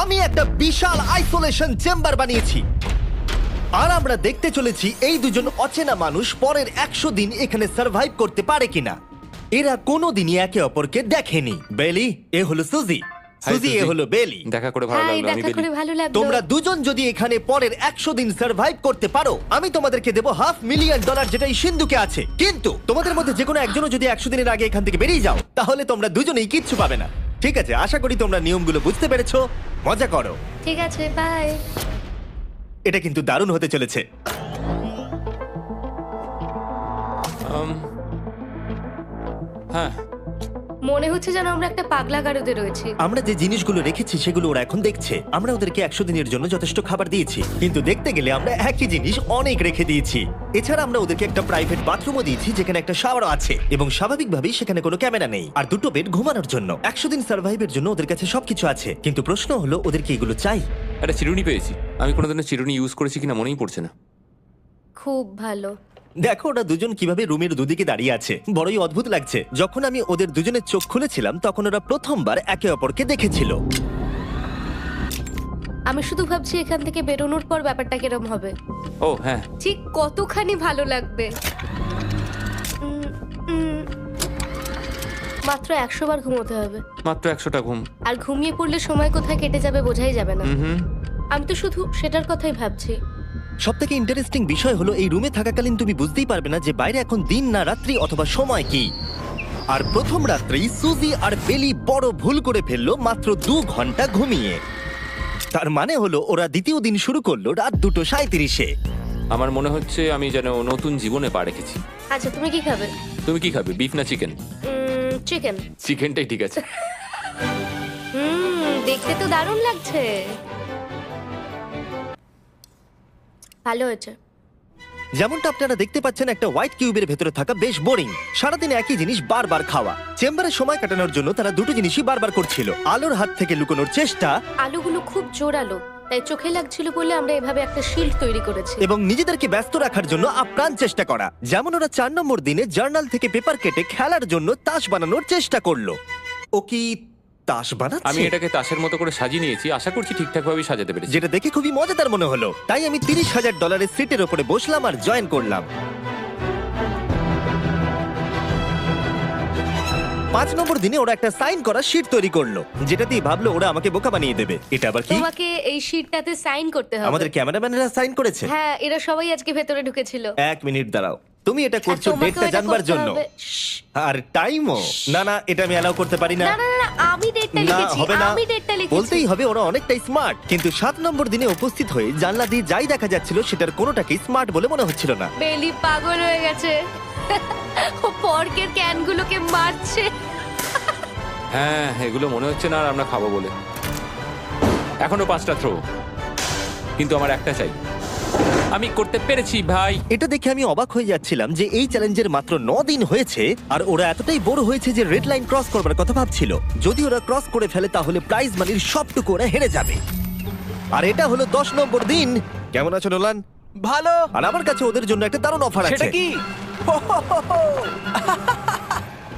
আমি একটা বিশাল isolation chamber বানিয়েছি আর আমরা দেখতে চলেছি এই দুজন অচেনা মানুষ পরের 100 দিন এখানে সার্ভাইভ করতে পারে কিনা। এরা কোনোদিনই একে অপরকে দেখেনি। বেলি, এ হলো সুজি, সুজি এ হলো বেলি। দেখা করে ভালো হাই, লাগলো। আমি দেখা করে ভালো লাগলো। তোমরা দুজন যদি এখানে পরের 100 দিন সার্ভাইভ করতে পারো, আমি তোমাদেরকে দেবো $500,000 যেটা এই সিন্ধুকে আছে। কিন্তু তোমাদের মধ্যে যে কোনো একজনও যদি 100 দিনের আগে এখান থেকে বেরিয়ে যাও, তাহলে তোমরা দুজনেই কিচ্ছু পাবে না। ঠিক আছে, আশা করি তোমরা নিয়মগুলো বুঝতে পেরেছো। মজা করো। ঠিক আছে, বাই। এটা কিন্তু দারুণ হতে চলেছে। হ্যাঁ, মনে হচ্ছে যেন আমরা একটা পাগলা গারদে রয়েছি। আমরা যে জিনিসগুলো রেখেছি সেগুলো ওরা এখন দেখছে। আমরা ওদেরকে 100 দিনের জন্য যথেষ্ট খাবার দিয়েছি, কিন্তু দেখতে গেলে আমরা একই জিনিস অনেক রেখে দিয়েছি। এছাড়া আমরা ওদেরকে একটা প্রাইভেট বাথরুমও দিয়েছি যেখানে একটা শাওয়ারও আছে, এবং স্বাভাবিকভাবেই সেখানে কোনো ক্যামেরা নেই, আর দুটো বেড ঘুমানোর জন্য। 100 দিন সার্ভাইভের জন্য ওদের কাছে সবকিছু আছে, কিন্তু প্রশ্ন হলো ওদেরকে এগুলো চাই। একটা চিরুনি পেয়েছি। আমি কোনোদিনও চিরুনি ইউজ করেছি কিনা মনেই পড়ছে না। খুব ভালো। দেখো ওরা দুজন কিভাবে রুমের দুদিকে দাঁড়িয়ে আছে, বড়ই অদ্ভুত লাগছে। যখন আমি ওদের দুজনের চোখ খুলেছিলাম তখন ওরা প্রথমবার একে অপরকে দেখেছিল। আমি শুধু ভাবছি এখান থেকে বেরোনোর পর ব্যাপারটা কিরম হবে। ও হ্যাঁ, ঠিক কতখানি ভালো লাগবে। উম, উম, মাত্র 100 বার ঘুমোতে হবে, মাত্র 100টা ঘুম। আর ঘুমিয়ে পড়লে সময় কোথায় কেটে যাবে বোঝাই যাবে না। হুম। আমি তো শুধু সেটার কথাই ভাবছি। সবথেকে ইন্টারেস্টিং বিষয় হলো এই রুমে থাকাকালীন তুমি বুঝতেই পারবে না যে বাইরে এখন দিন না রাত্রি অথবা সময় কি। আর প্রথম রাত্রেই সুজি আর বেলি বড় ভুল করে ফেললো মাত্র 2 ঘন্টা ঘুমিয়ে। তার মানে হলো ওরা দ্বিতীয় দিন শুরু করলো রাত 2:37-এ। আমার মনে হচ্ছে আমি যেন নতুন জীবনে পা রেখেছি। আচ্ছা, তুমি কি খাবে? তুমি কি খাবে, বিফ না চিকেন? চিকেন। চিকেনটাই ঠিক আছে। দেখতে তো দারুণ লাগছে। ভালো হয়েছে। যেমনটা আপনারা দেখতে পাচ্ছেন, একটা হোয়াইট কিউবের ভেতরে থাকা বেশ বোরিং। সারাদিন একই জিনিস বারবার খাওয়া। চেম্বারে সময় কাটানোর জন্য তারা দুটো জিনিসই বারবার করছিল: আলোর হাত থেকে লুকোনোর চেষ্টা আলুগুলো খুব জোরালো, তাই চোখে লাগছিল বলে আমরা এভাবে একটা শিল্ড তৈরি করেছি। এবং নিজেদেরকে ব্যস্ত রাখার জন্য আপ্রাণ চেষ্টা করা। যেমন ওরা 4 নম্বর দিনে জার্নাল থেকে পেপার কেটে খেলার জন্য তাস বানানোর চেষ্টা করলো। ও কি তাস বানাচ্ছে? আমি এটাকে তাসের মতো করে সাজিয়ে নিয়েছি, আশা করছি ঠিকঠাকভাবেই সাজাতে পেরেছি। যেটা দেখে খুবই মজাদার মনে হলো, তাই আমি $30,000 সিটের উপরে বসলাম আর জয়েন করলাম। 5 নম্বর দিনে ওরা একটা সাইন করা শিট তৈরি করলো, যেটা দিয়ে ভাবলো ওরা আমাকে বোকা বানিয়ে দেবে। এটা আবার কি? তোমাকে এই শিটটাতে সাইন করতে হবে। আমাদের ক্যামেরাম্যানেরা সাইন করেছে। হ্যাঁ, এরা সবাই আজকে ভেতরে ঢুকেছিল। 1 মিনিট দাঁড়াও, তুমি এটা আর করছো তোমাকেও ডেটটা এটা জানবার করতে জন্য? হবে। শ্শ্। আর টাইমও? না না, এটা আমি অ্যালাউ করতে পারি না। না না না, আমি ডেটটা না, লিখেছি। হবে না। আমি ডেটটা লিখেছি। বলতেই হবে ওরা অনেকটাই স্মার্ট, কিন্তু 7 নম্বর দিনে উপস্থিত হয়ে জানলা দিয়ে যাই দেখা যাচ্ছিল সেটার কোনোটাকেই স্মার্ট বলে মনে হচ্ছিল না। বেলি পাগল হয়ে গেছে। ও পর্কের ক্যানগুলোকে মারছে। হ্যাঁ, এগুলো মনে হচ্ছে না আর আমরা খাবো বলে। এখনো 5টা থ্রো, কিন্তু আমার একটা চাই। আমি করতে পেরেছি ভাই। এটা দেখে আমি অবাক হয়ে যাচ্ছিলাম যে এই চ্যালেঞ্জের মাত্র 9 দিন হয়েছে আর ওরা এতটাই বড় হয়েছে যে রেড লাইন ক্রস করবার কথা ভাবছিল। যদি ওরা ক্রস করে ফেলে তাহলে প্রাইজ মানির সবটুকু ওরা হেরে যাবে। আর এটা হলো 10 নম্বর দিন। কেমন আছো নোলান? ভালো। আর আমার কাছে ওদের জন্য একটা দারুণ অফার আছে। সেটা কি?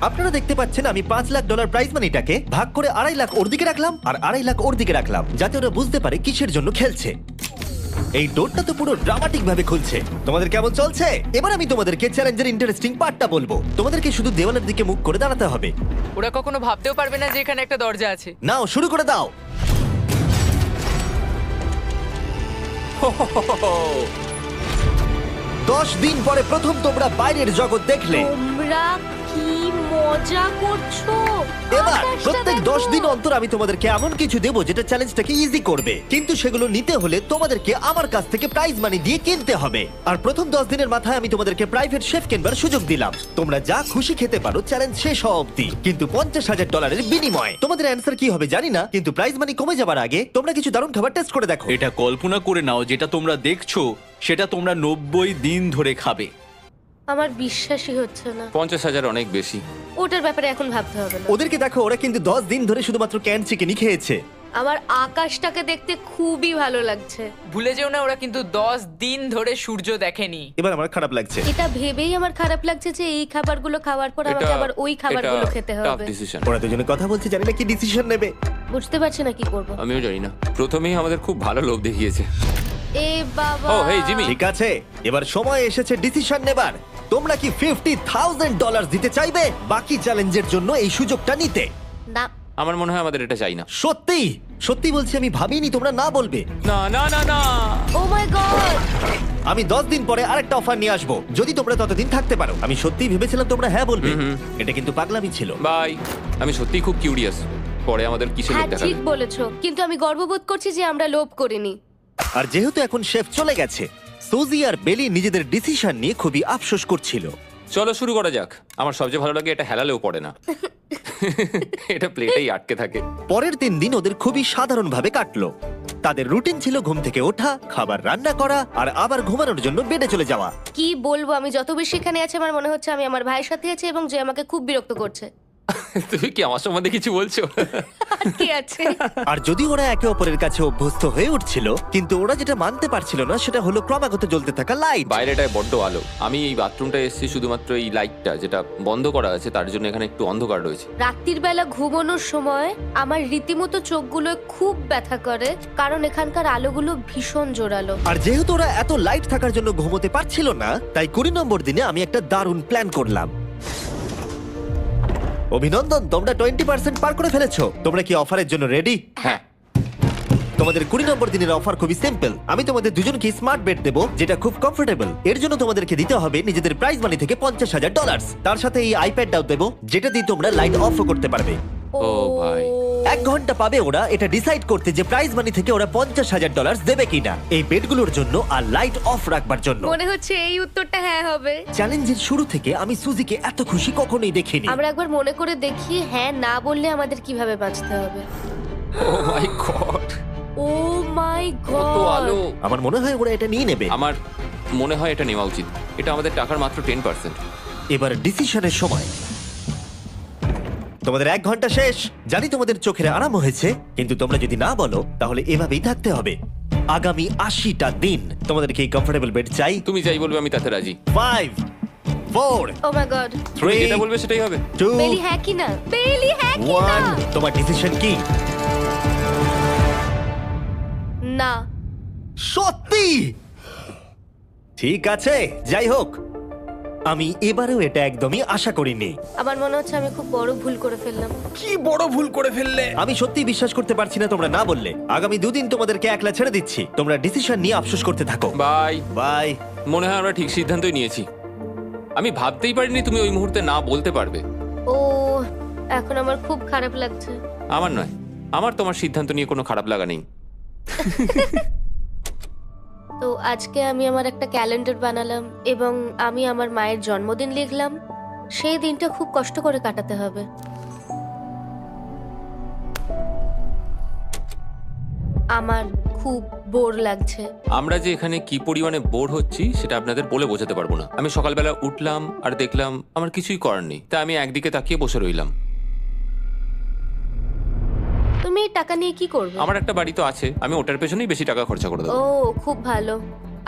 আপনারা দেখতে পাচ্ছেন আমি $5 লাখ প্রাইজ মানিটাকে ভাগ করে 2.5 লাখ ওর দিকে রাখলাম আর 2.5 লাখ ওর দিকে রাখলাম, যাতে ওরা বুঝতে পারে কিসের জন্য খেলছে। এই ডোরটা তো পুরো ড্রামাটিক ভাবে খুলছে। তোমাদের কেমন চলছে? এবার আমি তোমাদেরকে চ্যালেঞ্জের ইন্টারেস্টিং পার্টটা বলবো। তোমাদেরকে শুধু দেওয়ালের দিকে মুখ করে দাঁড়াতে হবে। ওরা কখনো ভাবতেও পারবে না যে এখানে একটা দরজা আছে। নাও শুরু করে দাও। দশ দিন পরে প্রথম তোমরা বাইরের জগৎ দেখলে। তোমরা কি মজা করছো? এবার আকাশটা প্রত্যেক দেখো। 10 দিন অন্তর আমি তোমাদেরকে এমন কিছু দেবো যেটা চ্যালেঞ্জটাকে ইজি করবে, কিন্তু সেগুলো নিতে হলে তোমাদেরকে আমার কাছ থেকে প্রাইজ মানি দিয়ে কিনতে হবে। আর প্রথম 10 দিনের মাথায় আমি তোমাদেরকে প্রাইভেট শেফ কেনবার সুযোগ দিলাম। তোমরা যা খুশি খেতে পারো চ্যালেঞ্জ শেষ হওয়া অব্দি, কিন্তু $50,000 বিনিময়ে। তোমাদের অ্যান্সার কি হবে জানি না, কিন্তু প্রাইজ মানি কমে যাবার আগে তোমরা কিছু দারুণ খাবার টেস্ট করে দেখো। এটা কল্পনা করে নাও, যেটা তোমরা দেখছো সেটা তোমরা 90 দিন ধরে খাবে। আমার বিশ্বাসই হচ্ছে না। 50,000 অনেক বেশি। ওটার ব্যাপারে এখন ভাবতে হবে না। ওদেরকে দেখো, ওরা কিন্তু 10 দিন ধরে শুধুমাত্র ক্যান চিকেনই খেয়েছে। আমার আকাশটাকে দেখতে খুবই ভালো লাগছে। ভুলে যেও না, ওরা কিন্তু 10 দিন ধরে সূর্য দেখেনি। এবার আমার খারাপ লাগছে। এটা ভেবেই আমার খারাপ লাগছে যে এই খাবারগুলো খাওয়ার পর আমাকে আবার ওই খাবারগুলো খেতে হবে। ডিসিশন। ওরা দুজনে কথা বলছে, জানি না কি ডিসিশন নেবে। বুঝতে পারছি না কি করব। আমিও জানি না, প্রথমেই আমাদের খুব ভালো লোভ দেখিয়েছে। এ বাবা। ও, হেই, জিমি। ঠিক আছে, এবার সময় এসেছে ডিসিশন নেবার। তোমরা কি $50,000 দিতে চাইবে বাকি চ্যালেঞ্জের জন্য এই সুযোগটা নিতে? না। আমার মনে হয় আমাদের এটা চাই না। সত্যি সত্যি বলছি, আমি ভাবিনি তোমরা না বলবে। না না না না। ও মাই গড। আমি 10 দিন পরে আরেকটা অফার নিয়ে আসবো, যদি তোমরা ততদিন থাকতে পারো। আমি সত্যি ভেবেছিলাম তোমরা হ্যাঁ বলবে। এটা কিন্তু পাগলামি ছিল। বাই। আমি সত্যিই খুব কিউরিয়াস, পরে আমাদের কিসের হ্যাঁ লোভ দেখাবে। ঠিক বলেছো, কিন্তু আমি গর্ববোধ করছি যে আমরা লোভ করিনি। আর যেহেতু এখন শেফ চলে গেছে, সুজি আর বেলি নিজেদের ডিসিশন নিয়ে খুবই আফসোস করছিল। চলো শুরু করা যাক। আমার সবচেয়ে ভালো লাগে এটা হেলালেও পড়ে না। এটা প্লেটেই আটকে থাকে। পরের 3 দিন ওদের খুবই সাধারণভাবে কাটলো। তাদের রুটিন ছিল ঘুম থেকে ওঠা, খাবার রান্না করা আর আবার ঘুমানোর জন্য বেডে চলে যাওয়া। কি বলবো, আমি যত বেশি এখানে আছি আমার মনে হচ্ছে আমি আমার ভাইয়ের সাথে আছি এবং যে আমাকে খুব বিরক্ত করছে। তুমি কি আমার সম্বন্ধে কিছু বলছো? আর কি আছে? আর যদি ওরা একে অপরের কাছে অভ্যস্ত হয়ে উঠছিল, কিন্তু ওরা যেটা মানতে পারছিল না সেটা হলো ক্রমাগত জ্বলতে থাকা লাইট। বাইরেটায় বড্ড আলো। আমি এই বাথরুমটা এসেছি শুধুমাত্র এই লাইটটা যেটা বন্ধ করা আছে তার জন্য এখানে একটু অন্ধকার রয়েছে। রাত্রির বেলা ঘুমানোর সময় আমার রীতিমতো চোখগুলো খুব ব্যথা করে, কারণ এখানকার আলোগুলো ভীষণ জোরালো। আর যেহেতু ওরা এত লাইট থাকার জন্য ঘুমোতে পারছিল না, তাই 20 নম্বর দিনে আমি একটা দারুণ প্ল্যান করলাম। অভিনন্দন, তোমরা 20% পার করে ফেলেছো। তোমরা কি অফারের জন্য রেডি? হ্যাঁ। তোমাদের 20 নম্বর দিনের অফার খুবই সিম্পল। আমি তোমাদের দুজনকে স্মার্ট বেড দেবো, যেটা খুব কমফোর্টেবল। এর জন্য তোমাদেরকে দিতে হবে নিজেদের প্রাইজ মানি থেকে $50,000। তার সাথে এই আইপ্যাডটাও দেবো, যেটা দিয়ে তোমরা লাইট অফও করতে পারবে। ও ভাই। 1 ঘন্টা পাবে ওরা এটা ডিসাইড করতে যে প্রাইজ মানি থেকে ওরা $50,000 দেবে কিনা এই বেডগুলোর জন্য আর লাইট অফ রাখবার জন্য। মনে হচ্ছে এই উত্তরটা হ্যাঁ হবে। চ্যালেঞ্জের শুরু থেকে আমি সুজিকে এত খুশি কখনোই দেখিনি। আমরা একবার মনে করে দেখি হ্যাঁ না বললে আমাদের কিভাবে বাঁচতে হবে। ও মাই গড। ও মাই কত আলো। গড। আমার মনে হয় ওরা এটা নিয়ে নেবে। আমার মনে হয় এটা নেওয়া উচিত। এটা আমাদের টাকার মাত্র 10%। এবার ডিসিশনের সময়। তোমাদের 1 ঘন্টা শেষ। জানি তোমাদের চোখের আরাম হয়েছে, কিন্তু তোমরা যদি না বলো তাহলে এভাবেই থাকতে হবে আগামী 80টা দিন। তোমাদেরকে এই কমফোর্টেবল বেড চাই। তুমি যাই বলবে আমি তাতে রাজি। 5 4 ও মাই গড। তুমি 3 যেটা বলবে সেটাই হবে। 2 বেলি হ্যাঁ কি না? বেলি হ্যাঁ কি না? 1 তোমার ডিসিশন কি? না। সত্যি? ঠিক আছে, যাই হোক, আমি এবারেও এটা একদমই আশা করিনি। আমার মনে হচ্ছে আমি খুব বড় ভুল করে ফেললাম। কি বড় ভুল করে ফেললে। আমি সত্যি বিশ্বাস করতে পারছি না তোমরা না বললে। আগামী 2 দিন তোমাদেরকে একলা ছেড়ে দিচ্ছি। তোমরা ডিসিশন নিয়ে আফসোস করতে থাকো। বাই। বাই। মনে হয় আমরা ঠিক সিদ্ধান্তই নিয়েছি। আমি ভাবতেই পারিনি তুমি ওই মুহূর্তে না বলতে পারবে। ও, এখন আমার খুব খারাপ লাগছে। আমার নয়, আমার তোমার সিদ্ধান্ত নিয়ে কোনো খারাপ লাগা নেই। তো আজকে আমি আমার একটা ক্যালেন্ডার বানালাম এবং আমি আমার মায়ের জন্মদিন লিখলাম। সেই দিনটা খুব কষ্ট করে কাটাতে হবে। আমার খুব বোর লাগছে। আমরা যে এখানে কি পরিমাণে বোর হচ্ছি সেটা আপনাদের বলে বোঝাতে পারবো না। আমি সকালবেলা উঠলাম আর দেখলাম আমার কিছুই করার নেই, তাই আমি একদিকে তাকিয়ে বসে রইলাম। তুমি এই টাকা নিয়ে কি করবে? আমার একটা বাড়ি তো আছে, আমি ওটার পেছনেই বেশি টাকা খরচা করে ও দেবো। খুব ভালো।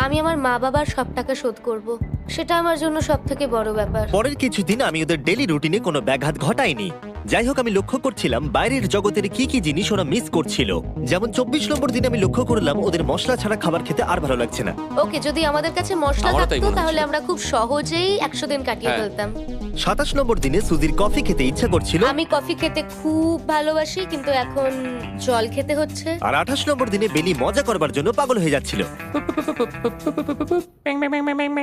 আমি আমার মা বাবার সব টাকা শোধ করব। সেটা আমার জন্য সব থেকে বড় ব্যাপার। পরের কিছুদিন আমি ওদের ডেলি রুটিনে কোনো ব্যাঘাত ঘটাইনি। যাই হোক, আমি লক্ষ্য করছিলাম বাইরের জগতের কি কি জিনিস ওরা মিস করছিল। যেমন 24 নম্বর দিনে আমি লক্ষ্য করলাম ওদের মশলা ছাড়া খাবার খেতে আর ভালো লাগছে না। ওকে, যদি আমাদের কাছে মশলা আমারও তাই থাকতো মনে তাহলে হচ্ছে। আমরা খুব সহজেই 100 দিন কাটিয়ে হ্যাঁ। ফেলতাম। 27 নম্বর দিনে সুজির কফি খেতে ইচ্ছা করছিল, আমি কফি খেতে খুব ভালোবাসি, কিন্তু এখন জল খেতে হচ্ছে। আর 28 নম্বর দিনে বেলি মজা করবার জন্য পাগল হয়ে যাচ্ছিল।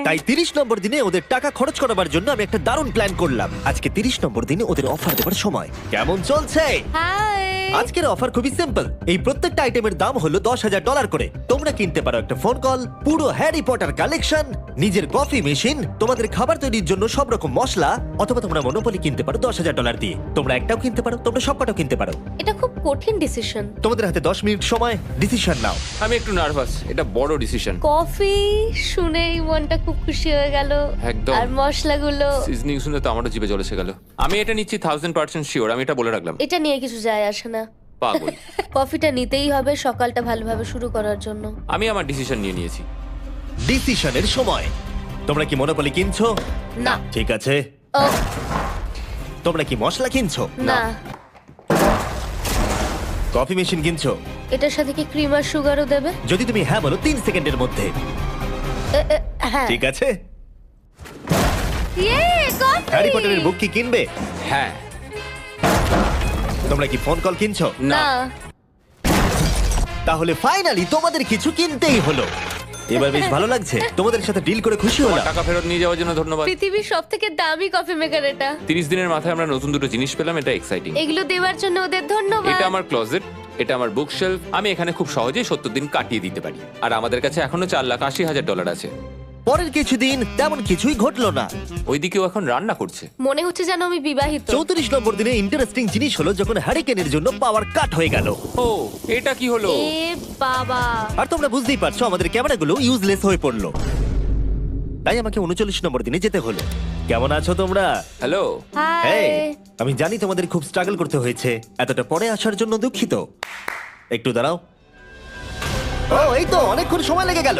তাই 30 নম্বর দিনে ওদের টাকা খরচ করাবার জন্য আমি একটা দারুণ প্ল্যান করলাম। আজকে 30 নম্বর দিনে ওদের অফার দেবার সময়। কেমন চলছে? হাই। আজকের অফার খুবই সিম্পল। এই প্রত্যেকটা আইটেমের দাম হলো $10,000 করে। তোমরা কিনতে পারো একটা ফোন কল, পুরো হ্যারি পটার কালেকশন, নিজের কফি মেশিন, তোমাদের খাবার তৈরির জন্য সব রকম মশলা, অথবা তোমরা মনোপলি কিনতে পারো $10,000 দিয়ে। তোমরা একটাও কিনতে পারো, তোমরা সবকটাও কিনতে পারো। এটা খুব কঠিন ডিসিশন। তোমাদের হাতে 10 মিনিট সময়, ডিসিশন নাও। আমি একটু নার্ভাস, এটা বড় ডিসিশন। কফি শুনেই মনটা খুব খুশি হয়ে গেল। একদম। আর মশলাগুলো, সিজনিং শুনে তো আমারও জিভে জল এসে গেল। আমি এটা নিচ্ছি 1000% শিওর, আমি এটা বলে রাখলাম। এটা নিয়ে কিছু যায় আসে না। পাগল। কফিটা নিতেই হবে সকালটা ভালোভাবে শুরু করার জন্য। আমি আমার ডিসিশন নিয়ে নিয়েছি। ডিসিশনের সময়। তোমরা কি মনোপলি কিনছো? না। ঠিক আছে। ও তোমরা কি মশলা কিনছো? না। কফি মেশিন কিনছো? এটার সাথে কি ক্রিম আর সুগারও দেবে? যদি তুমি হ্যাঁ বলো 3 সেকেন্ডের মধ্যে। হ্যাঁ। ঠিক আছে। ইয়ে, কফি! হ্যারি পটারের বুক কি কিনবে? হ্যাঁ। তোমরা কি ফোন কল কিনছো? না। তাহলে ফাইনালি তোমাদের কিছু কিনতেই হলো। এবার বেশ ভালো লাগছে। তোমাদের সাথে ডিল করে খুশি তোমার হলাম। টাকা ফেরত নিয়ে যাওয়ার জন্য ধন্যবাদ। পৃথিবীর সবথেকে দামি কফি মেকার এটা। 30 দিনের মাথায় আমরা নতুন দুটো জিনিস পেলাম, এটা এক্সাইটিং। এগুলো দেওয়ার জন্য ওদের ধন্যবাদ। এটা আমার ক্লোজেট, এটা আমার বুক শেলফ। আমি এখানে খুব সহজেই 70 দিন কাটিয়ে দিতে পারি। আর আমাদের কাছে এখনো $4,80,000 আছে। পরের কিছুদিন তেমন কিছুই ঘটলো না। ওইদিকেও এখন রান্না করছে। মনে হচ্ছে যেন আমি বিবাহিত। 34 নম্বর দিনে ইন্টারেস্টিং জিনিস হলো যখন হ্যারিকেনের জন্য পাওয়ার কাট হয়ে গেল। ও, এটা কি হলো? এ বাবা! আর তোমরা বুঝতেই পারছো আমাদের ক্যামেরাগুলো ইউজলেস হয়ে পড়লো। তাই আমাকে 39 নম্বর দিনে যেতে হলো। কেমন আছো তোমরা? হ্যালো। হাই। এই, আমি জানি তোমাদের খুব স্ট্রাগল করতে হয়েছে। এতটা পরে আসার জন্য দুঃখিত। একটু দাঁড়াও। ও, এই তো অনেকক্ষণ সময় লেগে গেল।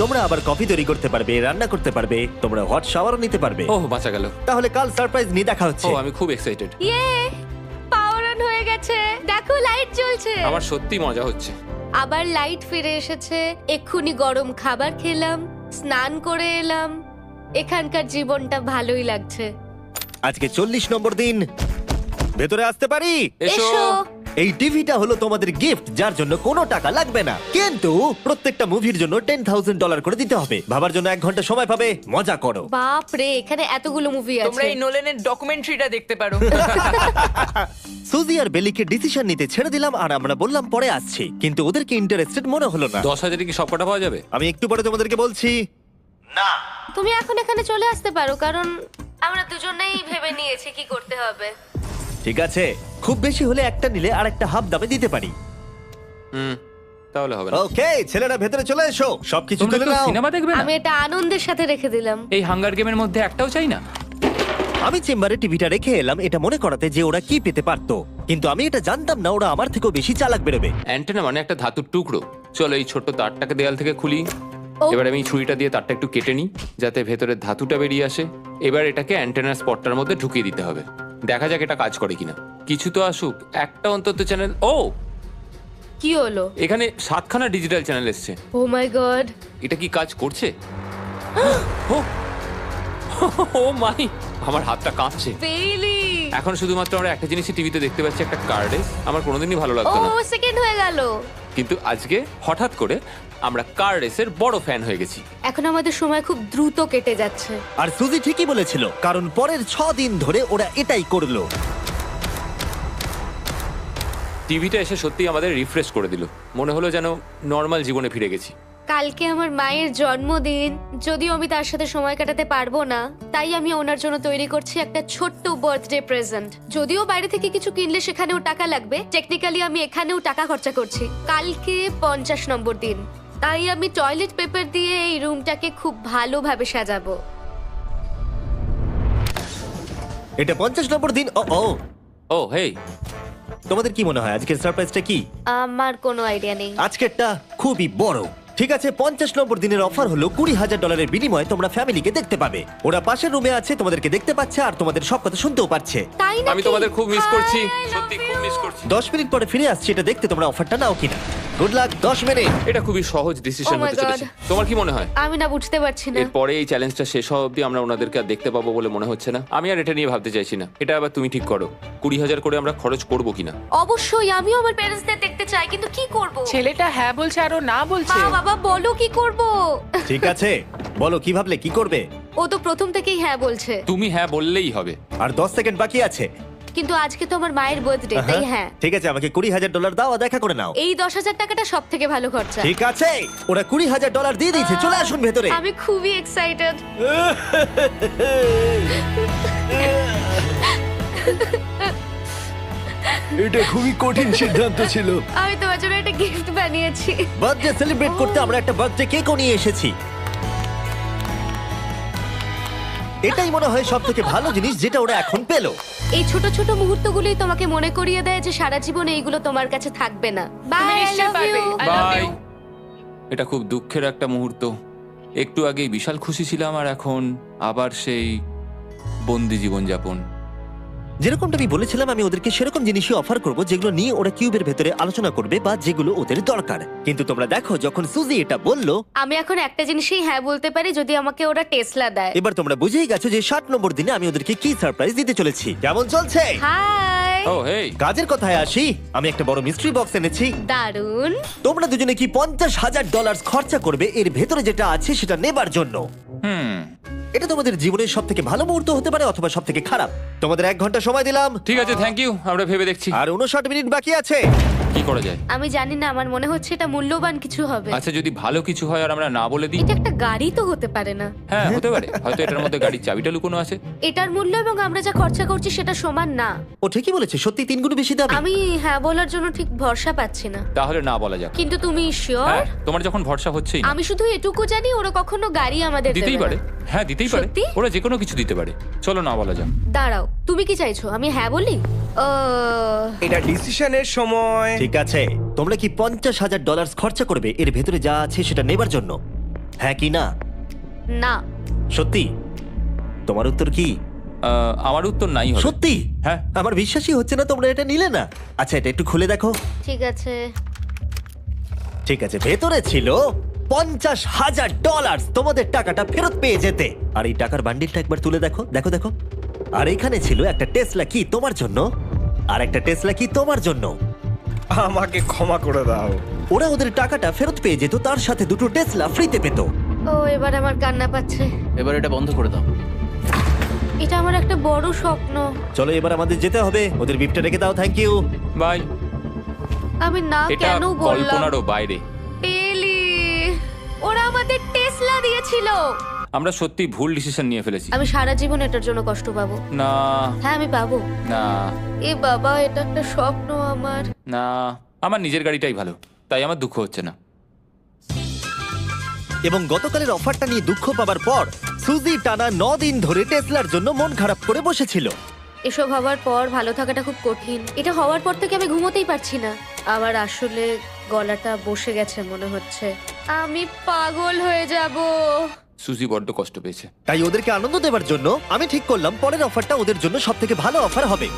তোমরা আবার কফি তৈরি করতে পারবে, রান্না করতে পারবে, তোমরা হট শাওয়ারও নিতে পারবে। ও, বাঁচা গেল। তাহলে কাল সারপ্রাইজ নিয়ে দেখা ও, হচ্ছে। আমি খুব এক্সাইটেড। ইয়ে! পাওয়ার অন হয়ে গেছে। দেখো লাইট জ্বলছে। আমার সত্যি মজা হচ্ছে। আবার লাইট ফিরে এসেছে। এক্ষুনি গরম খাবার খেলাম, স্নান করে এলাম। এখানকার জীবনটা ভালোই লাগছে। আজকে 40 নম্বর দিন। ভেতরে আসতে পারি? এসো। এসো। এই টিভিটা হলো তোমাদের গিফট, যার জন্য কোনো টাকা লাগবে না, কিন্তু প্রত্যেকটা মুভির জন্য $10,000 করে দিতে হবে। ভাবার জন্য 1 ঘন্টা সময় পাবে। মজা করো। বাপ রে, এখানে এতগুলো মুভি তোমরা আছে। এই নোলেনের ডকুমেন্টারিটা দেখতে পারো। সুজি আর বেলিকে ডিসিশন নিতে ছেড়ে দিলাম আর আমরা বললাম পরে আসছি, কিন্তু ওদেরকে ইন্টারেস্টেড মনে হলো না। 10,000 কি সবকটা পাওয়া যাবে? আমি একটু পরে তোমাদেরকে বলছি। না, তুমি এখন এখানে চলে আসতে পারো, কারণ আমরা দুজনেই ভেবে নিয়েছি কি করতে হবে। ঠিক আছে, খুব বেশি হলে একটা নিলে আর একটা হাফ দামে দিতে পারি। হুম, তাহলে হবে না। ওকে, ছেলেরা ভেতরে চলে এসো, সবকিছু তোমরা তুলে কেউ নাও। সিনেমা দেখবে না? আমি এটা আনন্দের সাথে রেখে দিলাম। এই হাঙ্গার গেমের মধ্যে একটাও চাই না। আমি চেম্বারে টিভিটা রেখে এলাম এটা মনে করাতে যে ওরা কি পেতে পারতো, কিন্তু আমি এটা জানতাম না ওরা আমার থেকেও বেশি চালাক বেরোবে। অ্যান্টেনা মানে একটা ধাতুর টুকরো। চলো এই ছোট্ট তারটাকে দেয়াল থেকে খুলি। ও। এবার আমি ছুরিটা দিয়ে তারটা একটু কেটে নিই যাতে ভেতরের ধাতুটা বেরিয়ে আসে। এবার এটাকে অ্যান্টেনার স্পটটার মধ্যে ঢুকিয়ে দিতে হবে। দেখা যাক এটা কাজ করে কিনা। কিছু তো আসুক, একটা অন্তত চ্যানেল। ও, কি হলো? এখানে 7খানা ডিজিটাল চ্যানেল এসছে। ও মাই গড! এটা কি কাজ করছে? ও, ও মাই, আমার হাতটা কাঁপছে। বেইলি! এখন শুধুমাত্র আমরা একটা জিনিসই টিভিতে দেখতে পাচ্ছি, একটা কার্ডে। আমার কোনোদিনই ভালো ও লাগতো না, সেকেন্ড হয়ে গেল। কিন্তু আজকে হঠাৎ করে আমরা কার রেসের বড় ফ্যান হয়ে গেছি। এখন আমাদের সময় খুব দ্রুত কেটে যাচ্ছে। আর সুজি ঠিকই বলেছিল, কারণ পরের 6 দিন ধরে ওরা এটাই করলো। টিভিটা এসে সত্যি আমাদের রিফ্রেশ করে দিল। মনে হলো যেন নর্মাল জীবনে ফিরে গেছি। কালকে আমার মায়ের জন্মদিন, যদিও আমি তার সাথে সময় কাটাতে পারবো না, তাই আমি ওনার জন্য তৈরি করছি একটা ছোট্ট বার্থডে প্রেজেন্ট। যদিও বাইরে থেকে কিছু কিনলে সেখানেও টাকা লাগবে, টেকনিক্যালি আমি এখানেও টাকা খরচা করছি। কালকে 50 নম্বর দিন, তাই আমি টয়লেট পেপার দিয়ে এই রুমটাকে খুব ভালোভাবে সাজাবো। এটা 50 নম্বর দিন। ও ও, ও হেই, তোমাদের কি মনে হয় আজকের সারপ্রাইজটা কি? আমার কোনো আইডিয়া নেই। আজকেরটা খুবই বড়। ঠিক আছে, 50 নম্বর দিনের অফার হলো $20,000 বিনিময়ে তোমরা ফ্যামিলিকে দেখতে পাবে। ওরা পাশের রুমে আছে, তোমাদেরকে দেখতে পাচ্ছে আর তোমাদের সব কথা শুনতেও পাচ্ছে। তাই না? আমি তোমাদের খুব মিস করছি, সত্যি খুব মিস করছি। 10 মিনিট পরে ফিরে আসছি এটা দেখতে তোমরা অফারটা নাও কিনা। Good luck. 10 মিনিট। এটা খুবই সহজ ডিসিশন Oh my হতে চলেছে। God. তোমার কি মনে হয়? আমি না বুঝতে পারছি না। এরপরে এই চ্যালেঞ্জটা শেষ হওয়া অবধি আমরা ওনাদেরকে আর দেখতে পাবো বলে মনে হচ্ছে না। আমি আর এটা নিয়ে ভাবতে চাইছি না। এটা আবার তুমি ঠিক করো, 20,000 করে আমরা খরচ করবো কিনা। অবশ্যই আমিও আমার প্যারেন্টসদের দেখতে চাই, কিন্তু কি করব? ছেলেটা হ্যাঁ বলছে আর ও না বলছে। মা বাবা বলো কি করব? ঠিক আছে, বলো কি ভাবলে, কি করবে? ও তো প্রথম থেকেই হ্যাঁ বলছে, তুমি হ্যাঁ বললেই হবে। আর 10 সেকেন্ড বাকি আছে। কিন্তু আজকে তো আমার মায়ের বার্থডে, তাই হ্যাঁ। ঠিক আছে, আমাকে $20,000 দাও আর দেখা করে নাও। এই 10,000 টাকাটা সব থেকে ভালো খরচা। ঠিক আছে, ওরা $20,000 দিয়ে দিয়েছে। চলে আসুন ভেতরে। আমি খুবই এক্সাইটেড। এটা খুবই কঠিন সিদ্ধান্ত ছিল। আমি তোমার জন্য একটা গিফট বানিয়েছি। বার্থডে সেলিব্রেট করতে আমরা একটা বার্থডে কেকও নিয়ে এসেছি। এটাই মনে হয় সব থেকে ভালো জিনিস যেটা ওরা এখন পেলো। এই ছোট ছোট মুহূর্তগুলোই তোমাকে মনে করিয়ে দেয় যে সারা জীবন এইগুলো তোমার কাছে থাকবে না। বাই, তুমি আই নিশ্চয়ই লাভ পারবে। You. I love bye. you. এটা খুব দুঃখের একটা মুহূর্ত। একটু আগেই বিশাল খুশি ছিলাম আর এখন আবার সেই বন্দি জীবনযাপন। যেরকমটা আমি বলেছিলাম, আমি ওদেরকে সেরকম জিনিসই অফার করব যেগুলো নিয়ে ওরা কিউবের ভেতরে আলোচনা করবে বা যেগুলো ওদের দরকার। কিন্তু তোমরা দেখো, যখন সুজি এটা বললো, আমি এখন একটা জিনিসই হ্যাঁ বলতে পারি, যদি আমাকে ওরা টেসলা দেয়। এবার তোমরা বুঝেই গেছো যে 60 নম্বর দিনে আমি ওদেরকে কি সারপ্রাইজ দিতে চলেছি। কেমন চলছে? হাই, ও হেই, কাজের কথায় আসি, আমি একটা বড় মিস্ট্রি বক্স এনেছি। দারুন। তোমরা দুজনে কি $50,000 খরচা করবে এর ভেতরে যেটা আছে সেটা নেবার জন্য? এটা তোমাদের জীবনের সব থেকে ভালো মুহূর্ত হতে পারে অথবা সব থেকে খারাপ। তোমাদের 1 ঘন্টা সময় দিলাম ঠিক আছে, থ্যাংক ইউ, আমরা ভেবে দেখছি আর 59 মিনিট বাকি আছে। কি করা যায়। আমি জানি না, আমার মনে হচ্ছে এটা মূল্যবান কিছু হবে। আচ্ছা, যদি ভালো কিছু হয় আর আমরা না বলে দিই? এটা একটা গাড়ি তো হতে পারে না। হ্যাঁ, হতে পারে, হয়তো এটার মধ্যে গাড়ির চাবিটা লুকোনো আছে। এটার মূল্য এবং আমরা যা খরচা করছি সেটা সমান না। ও ঠিকই বলেছে, সত্যি 3 গুণ বেশি দামি। আমি হ্যাঁ বলার জন্য ঠিক ভরসা পাচ্ছি না। তাহলে না বলা যাক। কিন্তু তুমি শিওর? হ্যাঁ, তোমার যখন ভরসা হচ্ছেই না। আমি শুধু এটুকু জানি, ওরা কখনো গাড়ি আমাদের দিতেই দেবে পারে। না। হ্যাঁ, দিতেই পারে। সত্যি? ওরা যে কোনো কিছু দিতে পারে। চলো না বলা যাক। দাঁড়াও, তুমি কি চাইছো আমি হ্যাঁ বলি? এটা ডিসিশনের সময়। ঠিক আছে, তোমরা কি $50,000 খরচা করবে এর ভেতরে যা আছে সেটা নেবার জন্য? হ্যাঁ কি না? না। সত্যি? তোমার উত্তর কি? আমার উত্তর নাই হবে। সত্যি? হ্যাঁ। আমার বিশ্বাসই হচ্ছে না তোমরা এটা নিলে না। আচ্ছা, এটা একটু খুলে দেখো। ঠিক আছে। ঠিক আছে, ভেতরে ছিল $50,000। তোমাদের টাকাটা ফেরত পেয়ে যেতে। আর এই টাকার বান্ডিলটা একবার তুলে দেখো, দেখো দেখো। আর এখানে ছিল একটা টেসলা কি তোমার জন্য, আর একটা টেসলা কি তোমার জন্য। আমাকে ক্ষমা করে দাও। ওরা ওদের টাকাটা ফেরত পেয়ে যেত, তার সাথে 2টো টেসলা ফ্রিতে পেত। ও, এবার আমার কান্না পাচ্ছে। এবার এটা বন্ধ করে দাও। এটা আমার একটা বড় স্বপ্ন। চলো এবার আমাদের যেতে হবে। ওদের বিপটা রেখে দাও। Thank you. বাই। আমি না এটা কেন বললাম? কল্পনারও বাইরে। পেলি, ওরা আমাদের টেসলা দিয়েছিল। আমরা সত্যি ভুল ডিসিশন নিয়ে ফেলেছি। আমি সারা জীবন এটার জন্য কষ্ট পাবো। না হ্যাঁ, আমি পাবো। না এ বাবা, এটা একটা স্বপ্ন আমার। না, আমার নিজের গাড়িটাই ভালো, তাই আমার দুঃখ হচ্ছে না। এবং গতকালের অফারটা নিয়ে দুঃখ পাবার পর সুজি টানা 9 দিন ধরে টেসলার জন্য মন খারাপ করে বসেছিল। এসব হওয়ার পর ভালো থাকাটা খুব কঠিন। এটা হওয়ার পর থেকে আমি ঘুমোতেই পারছি না। আমার আসলে গলাটা বসে গেছে মনে হচ্ছে। আমি পাগল হয়ে যাব। সুজি বড্ড কষ্ট পেয়েছে। তাই ওদেরকে আনন্দ দেওয়ার জন্য আমি ঠিক করলাম পরের অফারটা ওদের জন্য সব থেকে ভালো অফার হবে।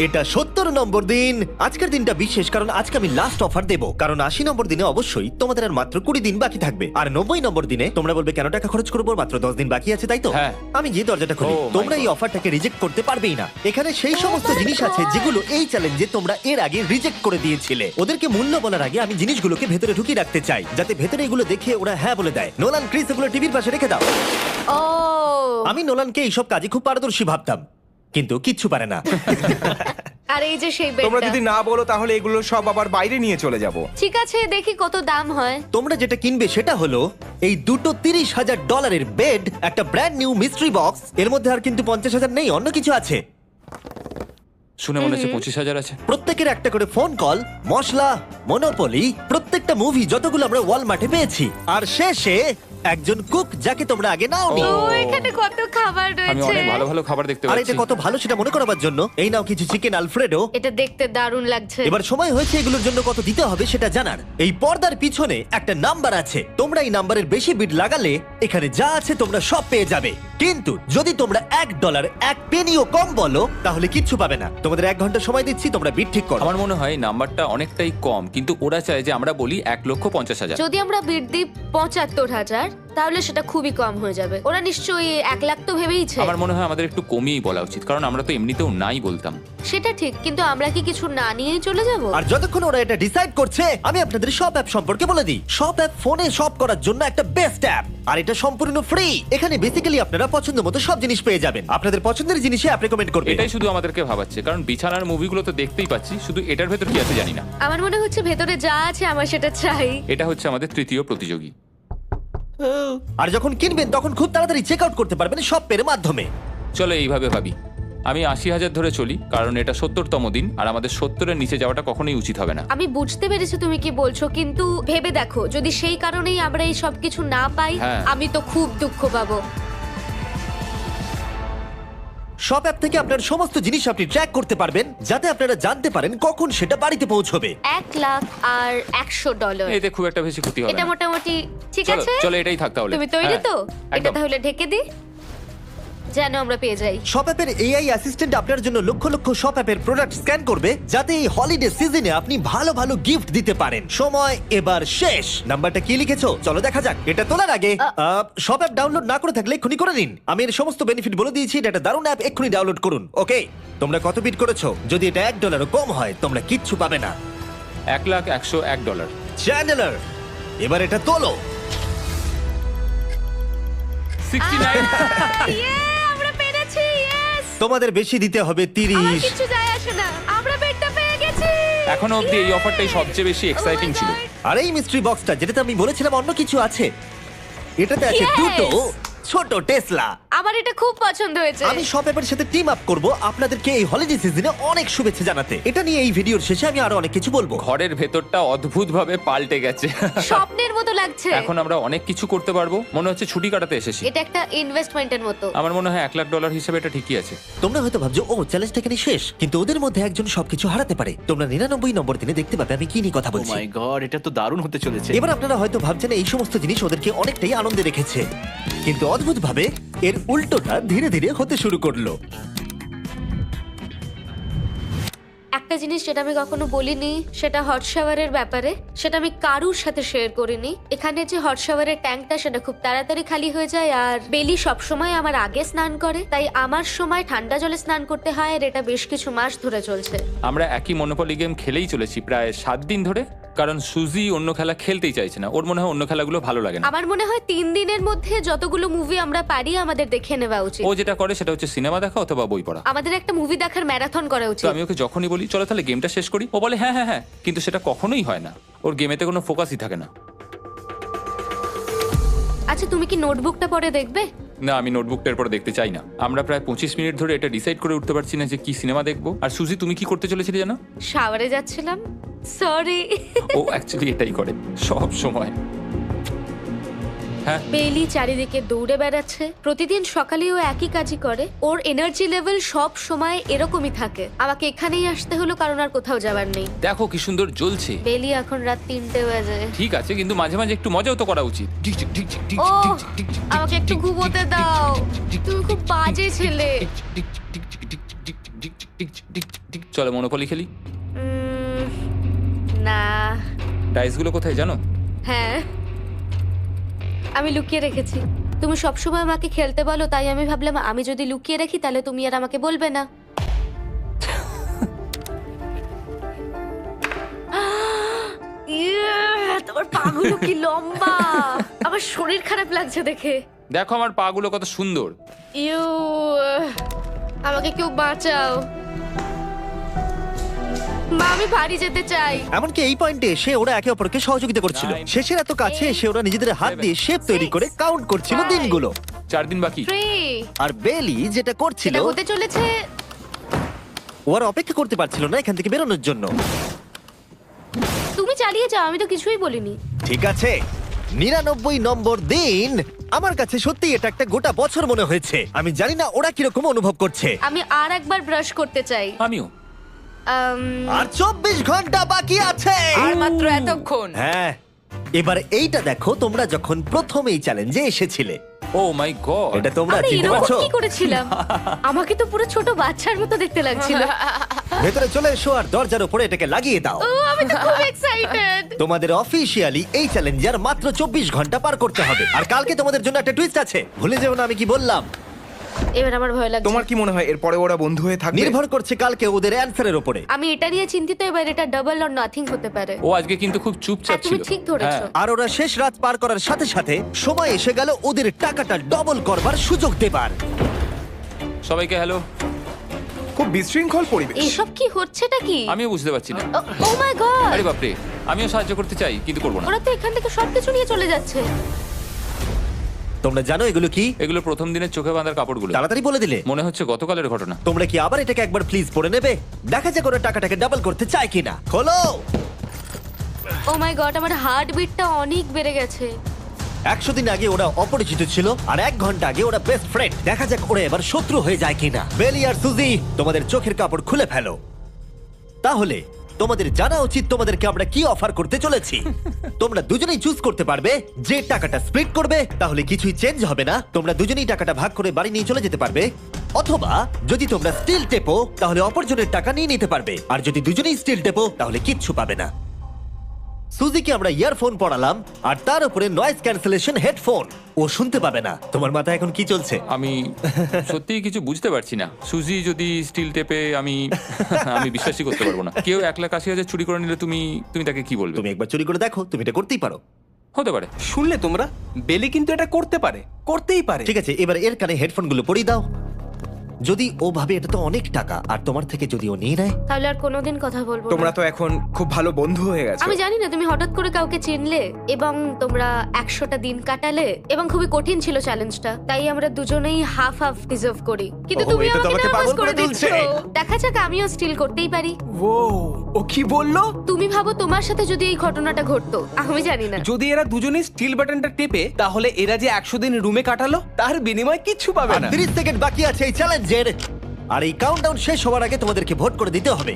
এটা 70 নম্বর দিন। আজকের দিনটা বিশেষ কারণ আজকে আমি লাস্ট অফার দেবো। কারণ 80 নম্বর দিনে অবশ্যই তোমাদের আর মাত্র 20 দিন বাকি থাকবে। আর 90 নম্বর দিনে তোমরা বলবে কেন টাকা খরচ করবো, মাত্র 10 দিন বাকি আছে, তাই তো? হ্যাঁ। আমি গিয়ে দরজাটা খুলি। Oh my তোমরা এই God. অফারটাকে রিজেক্ট করতে পারবেই না। এখানে সেই সমস্ত জিনিস আছে যেগুলো এই চ্যালেঞ্জে তোমরা এর আগে রিজেক্ট করে দিয়েছিলে। ওদেরকে মূল্য বলার আগে আমি জিনিসগুলোকে ভেতরে ঢুকিয়ে রাখতে চাই, যাতে ভেতরে এগুলো দেখে ওরা হ্যাঁ বলে দেয়। নোলান, ক্রিস, এগুলো টিভির পাশে রেখে দাও। ও, আমি নোলানকে এইসব কাজে খুব পারদর্শী ভাবতাম, কিন্তু কিচ্ছু পারে না। আর এই যে সেই তোমরা বেডটা। যদি না বলো তাহলে এগুলো সব আবার বাইরে নিয়ে চলে যাব। ঠিক আছে, দেখি কত দাম হয়। তোমরা যেটা কিনবে সেটা হলো এই দুটো $30,000 বেড, একটা ব্র্যান্ড নিউ মিস্ট্রি বক্স। এর মধ্যে আর কিন্তু 50,000 নেই, অন্য কিছু আছে। শুনে মনে হচ্ছে 25,000 আছে। প্রত্যেকের একটা করে ফোন কল, মশলা, মনোপলি, প্রত্যেকটা মুভি যতগুলো আমরা ওয়ালমার্টে পেয়েছি, আর শেষে একজন কুক যাকে তোমরা আগে নাওনি। ও, ও, এখানে কত খাবার আমি রয়েছে। অনেক ভালো ভালো খাবার দেখতে আর পাচ্ছি। এটা কত ভালো সেটা মনে করাবার জন্য এই নাও কিছু চিকেন আলফ্রেডো। এটা দেখতে দারুণ লাগছে। এবার সময় হয়েছে এগুলোর জন্য কত দিতে হবে সেটা জানার। এই পর্দার পিছনে একটা নাম্বার আছে, তোমরা এই নাম্বারের বেশি বিড লাগালে এখানে যা আছে তোমরা সব পেয়ে যাবে। কিন্তু যদি তোমরা $1 1 পেনিও কম বলো তাহলে কিচ্ছু পাবে না। তোমাদের 1 ঘন্টা সময় দিচ্ছি, তোমরা বিড ঠিক করো। আমার মনে হয় এই নাম্বারটা অনেকটাই কম, কিন্তু ওরা চায় যে আমরা বলি 1,50,000। যদি আমরা বিড দিই 75,000, তাহলে সেটা খুবই কম হয়ে যাবে। ওরা নিশ্চয়ই 1 লাখ তো ভেবেইছে। আমার মনে হয় আমাদের একটু কমিয়েই বলা উচিত, কারণ আমরা তো এমনিতেও নাই বলতাম। সেটা ঠিক, কিন্তু আমরা কি কিছু না নিয়েই চলে যাব? আর যতক্ষণ ওরা এটা ডিসাইড করছে আমি আপনাদের শপ অ্যাপ সম্পর্কে বলে দিই। শপ অ্যাপ ফোনে শপ করার জন্য একটা বেস্ট অ্যাপ, আর এটা সম্পূর্ণ ফ্রি। এখানে বেসিক্যালি আপনারা পছন্দ মতো সব জিনিস পেয়ে যাবেন। আপনাদের পছন্দের জিনিসে অ্যাপ রেকমেন্ড করবে। এটাই শুধু আমাদেরকে ভাবাচ্ছে, কারণ বিছানার মুভিগুলো তো দেখতেই পাচ্ছি, শুধু এটার ভেতর কি আছে জানি না। আমার মনে হচ্ছে ভেতরে যা আছে আমার সেটা চাই। এটা হচ্ছে আমাদের তৃতীয় প্রতিযোগী। আর যখন কিনবেন তখন খুব তাড়াতাড়ি চেক আউট করতে পারবেন শপ পের মাধ্যমে। চলো এইভাবে ভাবি, আমি 80,000 ধরে চলি, কারণ এটা 70তম দিন, আর আমাদের 70-এর নিচে যাওয়াটা কখনোই উচিত হবে না। আমি বুঝতে পেরেছি তুমি কি বলছো, কিন্তু ভেবে দেখো যদি সেই কারণেই আমরা এই সব কিছু না পাই, হ্যাঁ। আমি তো খুব দুঃখ পাবো। শপ অ্যাপ থেকে আপনার সমস্ত জিনিস আপনি ট্র্যাক করতে পারবেন, যাতে আপনারা জানতে পারেন কখন সেটা বাড়িতে পৌঁছবে। 1 লাখ আর $100। এতে খুব একটা বেশি ক্ষতি হবে এটা না। মোটামুটি ঠিক চলো আছে। চলো এটাই থাক তাহলে। তুমি তৈরি হ্যাঁ, তো? এটা একদম। তাহলে ঢেকে দি। যেন আমরা পেয়ে যাই। শপ অ্যাপের এআই অ্যাসিস্ট্যান্ট আপনার জন্য লক্ষ লক্ষ শপ অ্যাপের প্রোডাক্ট স্ক্যান করবে, যাতে এই হলিডে সিজনে আপনি ভালো ভালো গিফট দিতে পারেন। সময় এবার শেষ। নাম্বারটা কি লিখেছো চলো দেখা যাক। এটা তোলার আগে শপ অ্যাপ ডাউনলোড না করে থাকলে এক্ষুনি করে নিন। আমি এর সমস্ত বেনিফিট বলে দিয়েছি। এটা একটা দারুণ অ্যাপ, এক্ষুনি ডাউনলোড করুন। ওকে, তোমরা কত বিট করেছো? যদি এটা $1 কম হয় তোমরা কিচ্ছু পাবে না। $1,101 চ্যান্ডেলার, এবার এটা তোলো। 69 আমরা পেরেছি, ইয়েস! তোমাদের বেশি দিতে হবে আমার 30। কিছু যায় আসে না, আমরা বেডটা পেয়ে গেছি। এখনো অবধি এই অফারটাই সবচেয়ে বেশি এক্সাইটিং ছিল। আর এই মিস্ট্রি বক্সটা, যেটাতে আমি বলেছিলাম অন্য কিছু আছে, এটাতে আছে Yes! দুটো ছোট টেসলা। আমার এটা খুব পছন্দ হয়েছে। আমি শপ অ্যাপের সাথে টিম আপ করব আপনাদেরকে এই হলিডে সিজনে অনেক শুভেচ্ছা জানাতে। এটা নিয়ে এই ভিডিওর শেষে আমি আরো অনেক কিছু বলবো। ঘরের ভেতরটা অদ্ভুতভাবে পাল্টে গেছে। স্বপ্নের মতো লাগছে। এখন আমরা অনেক কিছু করতে পারবো, মনে হচ্ছে ছুটি কাটাতে এসেছি। এটা একটা ইনভেস্টমেন্টের মতো। আমার মনে হয় $1,00,000 হিসেবে এটা ঠিকই আছে। তোমরা হয়তো ভাবছো ও চ্যালেঞ্জটা এখানে শেষ, কিন্তু ওদের মধ্যে একজন সবকিছু হারাতে পারে। তোমরা 99 নম্বর দিনে দেখতে পাবে আমি কি নিয়ে কথা ও বলছি। মাই গড, এটা তো দারুণ হতে চলেছে। এবার আপনারা হয়তো ভাবছেন এই সমস্ত জিনিস ওদেরকে অনেকটাই আনন্দে রেখেছে, কিন্তু অদ্ভুতভাবে এর উল্টোটা ধীরে ধীরে হতে শুরু করলো। একটা জিনিস যেটা আমি কখনো বলিনি, সেটা হট শাওয়ারের ব্যাপারে। সেটা আমি কারুর সাথে শেয়ার করিনি। এখানে যে হট শাওয়ারের ট্যাঙ্কটা, সেটা খুব তাড়াতাড়ি খালি হয়ে যায়। আর বেলি সবসময় আমার আগে স্নান করে, তাই আমার সময় ঠান্ডা জলে স্নান করতে হয়। আর এটা বেশ কিছু মাস ধরে চলছে। আমরা একই মনোপলি গেম খেলেই চলেছি প্রায় 7 দিন ধরে, কারণ সুজি অন্য খেলা খেলতেই চাইছে না। ওর মনে হয় অন্য খেলাগুলো ভালো লাগে না। আমার মনে হয় 3 দিনের মধ্যে যতগুলো মুভি আমরা পারি আমাদের দেখে নেওয়া উচিত। ও যেটা করে সেটা হচ্ছে সিনেমা দেখা অথবা বই পড়া। আমাদের একটা মুভি দেখার ম্যারাথন করা তো উচিত। আমি ওকে যখনই বলি চলো তাহলে গেমটা শেষ করি, ও বলে হ্যাঁ হ্যাঁ হ্যাঁ, কিন্তু সেটা কখনোই হয় না। ওর গেমেতে কোনো ফোকাসই থাকে না। আচ্ছা, তুমি কি নোটবুকটা পরে দেখবে? না, আমি নোটবুকটার পর দেখতে চাই না। আমরা প্রায় 25 মিনিট ধরে এটা ডিসাইড করে উঠতে পারছি না যে কি সিনেমা দেখবো। আর সুজি, তুমি কি করতে চলেছিলে জানো? শাওয়ারে যাচ্ছিলাম। সরি। ও অ্যাকচুয়ালি এটাই করে সব সময়। হ্যাঁ, বেলি চারিদিকে দৌড়ে বেড়াচ্ছে। প্রতিদিন সকালে ও একই কাজই করে। ওর এনার্জি লেভেল সব সময় এরকমই থাকে। আমাকে এখানেই আসতে হলো, কারণ আর কোথাও যাবার নেই। দেখো কি সুন্দর জ্বলছে। বেলি এখন রাত 3টে বাজে। ঠিক আছে, কিন্তু মাঝে মাঝে একটু মজাও তো করা উচিত। ও, আমাকে একটু ঘুমোতে দাও। তুমি খুব বাজে ছেলে। চলো মনোপলি খেলি। না। ডাইসগুলো কোথায় জানো? হ্যাঁ, আমি লুকিয়ে রেখেছি। তুমি সবসময় আমাকে খেলতে বলো, তাই আমি ভাবলাম আমি যদি লুকিয়ে রাখি তাহলে তুমি আর আমাকে বলবে না। তোমার পাগুলো কি লম্বা! আমার শরীর খারাপ লাগছে দেখে। দেখো আমার পাগুলো কত সুন্দর। ইউ, আমাকে কেউ বাঁচাও। মা, আমি বাড়ি যেতে চাই। এমনকি এই পয়েন্টে এসে ওরা একে অপরকে সহযোগিতা করছিল। 9, শেষের এত কাছে এসে ওরা নিজেদের হাত দিয়ে শেপ তৈরি করে কাউন্ট করছিল 5, দিনগুলো। 4 দিন বাকি। 3, আর বেলি যেটা করছিল, এটা হতে চলেছে। ও আর অপেক্ষা করতে পারছিল না এখান থেকে বেরোনোর জন্য। তুমি চালিয়ে যাও, আমি তো কিছুই বলিনি। ঠিক আছে, 99 নম্বর দিন। আমার কাছে সত্যি এটা একটা গোটা বছর মনে হয়েছে। আমি জানি না ওরা কিরকম অনুভব করছে। আমি আর একবার ব্রাশ করতে চাই। আমিও। আর 24 ঘন্টা বাকি আছে। আর মাত্র এতক্ষণ। হ্যাঁ, এবার এইটা দেখো, তোমরা যখন প্রথম এই চ্যালেঞ্জে এসেছিলে, ও মাই গড। এটা তোমরা আরে, চিনতে এরকম পারছো? কি করেছিলাম? আমাকে তো পুরো ছোট বাচ্চার মতো দেখতে লাগছিল। ভেতরে চলে এসো আর দরজার উপরে এটাকে লাগিয়ে দাও। ও, আমি তো খুব এক্সাইটেড। তোমাদের অফিসিয়ালি এই চ্যালেঞ্জার মাত্র 24 ঘন্টা পার করতে হবে। আর কালকে তোমাদের জন্য একটা টুইস্ট আছে, ভুলে যেও না আমি কি বললাম। এবার আমার ভয় লাগছে। তোমার কি মনে হয় এরপরে ওরা বন্ধু হয়ে থাকবে? নির্ভর করছে কালকে ওদের অ্যানসারের উপরে। আমি এটা নিয়ে চিন্তিত। এবার এটা ডাবল অর নাথিং হতে পারে। ও আজকে কিন্তু খুব চুপচাপ হ্যাঁ, তুমি ছিল। ঠিক ধরেছো। হ্যাঁ। আর ওরা শেষ রাত পার করার সাথে সাথে সময় এসে গেল ওদের টাকাটা ডবল করবার সুযোগ দেবার। সবাইকে হ্যালো। খুব বিশৃঙ্খল পরিবেশ। এসব কি হচ্ছেটা কি? আমিও বুঝতে পারছি না। ও মাই গড! আরে বাপরে, আমিও সাহায্য করতে চাই কিন্তু করবো না। ওরা তো এখান থেকে সবকিছু নিয়ে চলে যাচ্ছে। তোমরা জানো এগুলো কি? এগুলো প্রথম দিনের চোখে বাঁধার কাপড়গুলো। তাড়াতাড়ি বলে দিলে। মনে হচ্ছে গতকালের ঘটনা। তোমরা কি আবার এটাকে একবার প্লিজ পড়ে নেবে? দেখা যাক ওরা টাকাটাকে ডাবল করতে চায় কিনা। খোলো। ও মাই গড, আমার হার্ট বিটটা অনেক বেড়ে গেছে। 100 দিন আগে ওরা অপরিচিত ছিল, আর 1 ঘন্টা আগে ওরা বেস্ট ফ্রেন্ড। দেখা যাক ওরা এবার শত্রু হয়ে যায় কিনা। বেলি আর সুজি, তোমাদের চোখের কাপড় খুলে ফেলো। তাহলে তোমাদের জানা উচিত তোমাদেরকে আমরা কি অফার করতে চলেছি। তোমরা দুজনেই চুজ করতে পারবে যে টাকাটা স্প্লিট করবে, তাহলে কিছুই চেঞ্জ হবে না, তোমরা দুজনেই টাকাটা ভাগ করে বাড়ি নিয়ে চলে যেতে পারবে। অথবা যদি তোমরা স্টিল টেপো তাহলে অপরজনের টাকা নিয়ে নিতে পারবে, আর যদি দুজনেই স্টিল টেপো তাহলে কিচ্ছু পাবে না। সুজিকে আমরা ইয়ারফোন পড়ালাম আর তার উপরে নয়েজ ক্যান্সেলেশন হেডফোন, ও শুনতে পাবে না। তোমার মাথায় এখন কি চলছে? আমি সত্যিই কিছু বুঝতে পারছি না। সুজি যদি স্টিল টেপে, আমি বিশ্বাসই করতে পারবো না। কেউ 1,80,000 চুরি করে নিলে তুমি তাকে কি বলবে? তুমি একবার চুরি করে দেখো, তুমি এটা করতেই পারো। হতে পারে। শুনলে তোমরা, বেলি কিন্তু এটা করতে পারে, করতেই পারে। ঠিক আছে, এবার এর কানে হেডফোনগুলো পরিয়ে দাও। যদি ও ভাবে এটা তো অনেক টাকা, আর তোমার থেকে যদি ও নিয়ে নেয়, তাহলে আর কোনোদিন কথা বলবো তোমরা না। তো এখন খুব ভালো বন্ধু হয়ে গেছো। আমি জানি না তুমি হঠাৎ করে কাউকে চিনলে এবং তোমরা 100টা দিন কাটালে এবং খুবই কঠিন ছিল চ্যালেঞ্জটা, তাই আমরা দুজনেই হাফ হাফ ডিজার্ভ করি। কিন্তু ওহো, তুমি এটা তো আমাকে আমাকে নার্ভাস পাগল করে করে দিচ্ছ। তুলছে। দেখা যাক, আমিও স্টিল করতেই পারি। ও কি বললো? তুমি ভাবো তোমার সাথে যদি এই ঘটনাটা ঘটতো, আমি জানি না। যদি এরা দুজনেই স্টিল বাটনটা টেপে, তাহলে এরা যে 100 দিন রুমে কাটালো তার বিনিময়ে কিচ্ছু পাবে আর না। 30 সেকেন্ড বাকি আছে এই চ্যালেঞ্জের, আর এই কাউন্টডাউন শেষ হওয়ার আগে তোমাদেরকে ভোট করে দিতে হবে।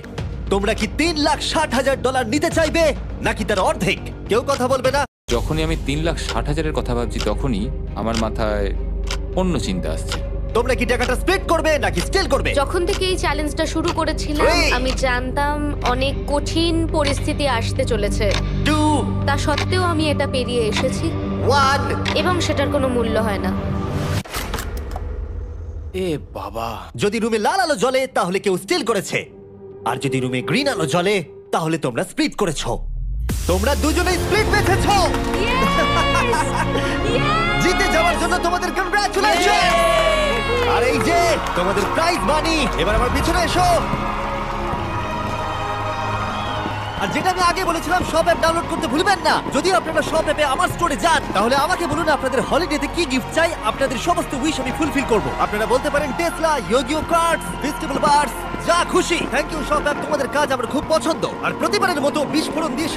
তোমরা কি $3,60,000 নিতে চাইবে নাকি তার অর্ধেক? কেউ কথা বলবে না। যখনই আমি 3,60,000-এর কথা ভাবছি, তখনই আমার মাথায় অন্য চিন্তা আসছে। তোমরা কি টাকাটা স্প্লিট করবে নাকি স্টিল করবে? যখন থেকে এই চ্যালেঞ্জটা শুরু করেছিলাম, Three. আমি জানতাম অনেক কঠিন পরিস্থিতি আসতে চলেছে। 2, তা সত্ত্বেও আমি এটা পেরিয়ে এসেছি 1। এবং সেটার কোনো মূল্য হয় না। এ বাবা, যদি রুমে লাল আলো জ্বলে তাহলে কেউ স্টিল করেছে, আর যদি রুমে গ্রিন আলো জ্বলে তাহলে তোমরা স্প্লিট করেছো। তোমরা দুজনেই স্প্লিট বেঁচেছো। জিতে যাওয়ার জন্য তোমাদের কংগ্রাচুলেশন। আর এই যে তোমাদের প্রাইজ মানি, এবার আমার পিছনে এসো। আর যেটা আমি আগে বলেছিলাম, সব অ্যাপ ডাউনলোড করতে ভুলবেন না। যদি আপনারা সব অ্যাপে আমার স্টোরে যান, তাহলে আমাকে বলুন আপনাদের হলিডেতে কি গিফট চাই। আপনাদের সমস্ত উইশ আমি ফুলফিল করব। আপনারা বলতে পারেন টেসলা, ইয়োগিও কার্ডস, ফেস্টিভ্যাল বার্স, যা খুশি। থ্যাংক ইউ সব অ্যাপ, তোমাদের কাজ আমার খুব পছন্দ। আর প্রতিবারের মতো বিস্ফোরণ দিয়ে